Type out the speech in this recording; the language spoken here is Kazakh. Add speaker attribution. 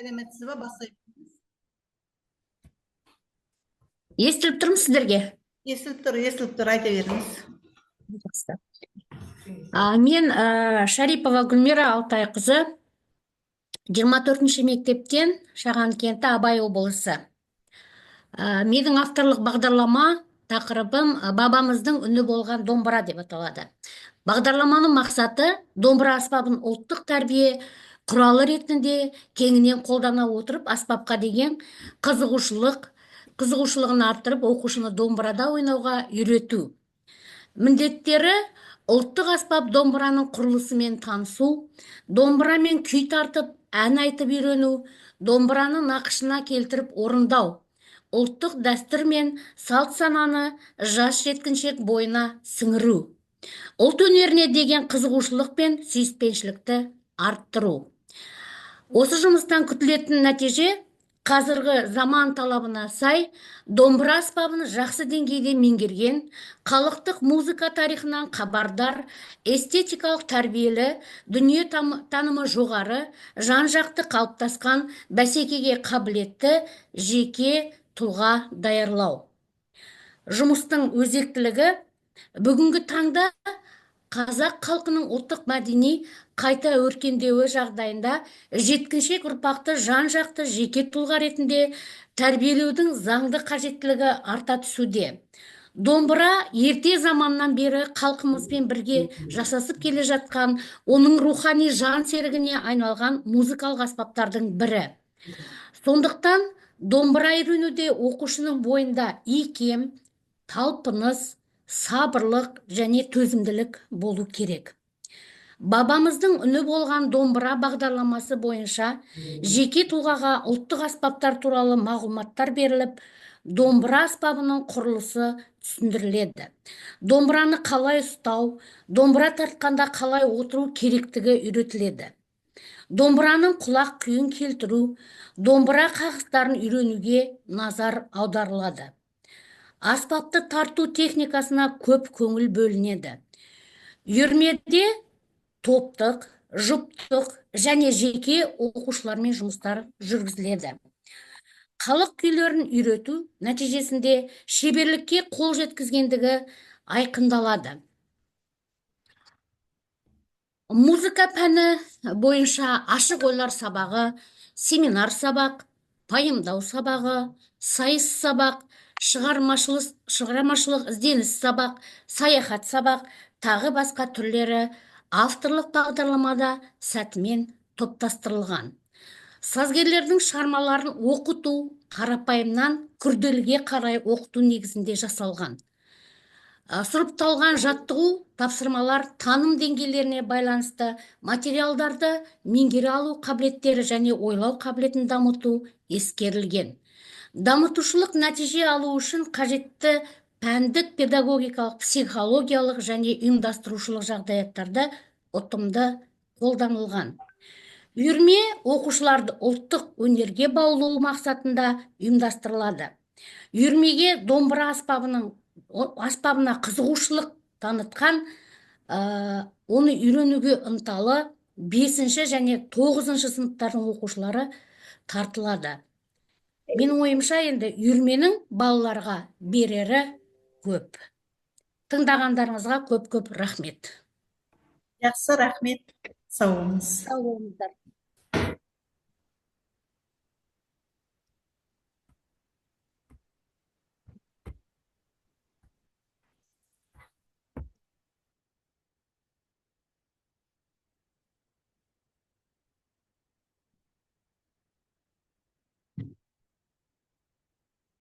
Speaker 1: Сәлеметсіз бе, бастайық.
Speaker 2: Естіліп тұрмын сіздерге.
Speaker 1: Естіліп тұр, айта беріңіз.
Speaker 2: Жақсы. Мен Шарипова Гүлмира Алтайқызы, 24-ші мектептен Шаған кенті, Абай облысы. Менің авторлық бағдарлама тақырыбым бабамыздың үні болған домбыра деп аталады. Бағдарламаның мақсаты домбыра аспабын ұлттық тәрбие құралы ретінде кеңінен қолдана отырып, аспапқа деген қызығушылығын арттырып, оқушыны домбырада ойнауға үйрету. Міндеттері ұлттық аспап домбыраның құрылысымен танысу, домбырамен күй тартып, ән айтып үйрену, домбыраны нақышына келтіріп орындау, ұлттық дәстүр мен салт сананы жас жеткіншек бойына сіңіру, ұлт өнеріне деген қызығушылық пен сүйіспеншілікті арттыру. Осы жұмыстан күтілетін нәтиже қазіргі заман талабына сай домбыра аспабын жақсы деңгейде меңгерген, халықтық музыка тарихынан хабардар, эстетикалық тәрбиелі, дүние танымы жоғары, жан-жақты қалыптасқан, бәсекеге қабілетті жеке тұлға даярлау. Жұмыстың өзектілігі бүгінгі таңда қазақ халқының ұлттық мәдени қайта өркендеуі жағдайында жеткіншек ұрпақты жан-жақты жеке тұлға ретінде тәрбиелеудің заңды қажеттілігі арта түсуде. Домбыра ерте заманнан бері халқымызбен бірге жасасып келе жатқан, оның рухани жан серігіне айналған музыкалық аспаптардың бірі. Сондықтан домбыра үйренуде оқушының бойында икем, талпыныс, сабырлық және төзімділік болу керек. Бабамыздың үні болған домбыра бағдарламасы бойынша жеке тұлғаға ұлттық аспаптар туралы мағлұматтар беріліп, домбыра аспабының құрылысы түсіндіріледі. Домбыраны қалай ұстау, домбыра тартқанда қалай отыру керектігі үйретіледі. Домбыраның құлақ күйін келтіру, домбыра қағыстарын үйренуге назар аударылады. Аспапты тарту техникасына көп көңіл бөлінеді. Үйірмеде топтық, жұптық және жеке оқушылармен жұмыстар жүргізіледі. Халық күйлерін үйрету нәтижесінде шеберлікке қол жеткізгендігі айқындалады. Музыка пәні бойынша ашық ойлар сабағы, семинар сабақ, пайымдау сабағы, сайыс сабақ, шығармашылық ізденіс сабақ, саяхат сабақ, тағы басқа түрлері авторлық бағдарламада сәтімен топтастырылған. Сазгерлердің шығармаларын оқыту қарапайымнан күрделіге қарай оқыту негізінде жасалған. Сұрыпталған жаттығу тапсырмалар таным деңгейлеріне байланысты материалдарды меңгере алу қабілеттері және ойлау қабілетін дамыту ескерілген. Дамытушылық нәтиже алу үшін қажетті пәндік, педагогикалық, психологиялық және ұйымдастырушылық жағдаяттарда ұтымды қолданылған. Үйірме оқушыларды ұлттық өнерге баулу мақсатында ұйымдастырылады. Үйірмеге домбыра аспабына қызығушылық танытқан, оны үйренуге ынталы 5-ші және 9-ші сыныптардың оқушылары тартылады. Менің ойымша, енді үйірменің балаларға берері көп. Тыңдағандарыңызға көп-көп рахмет.
Speaker 1: Жақсы, рахмет. Сау болыңыз.
Speaker 2: Сау болыңыздар.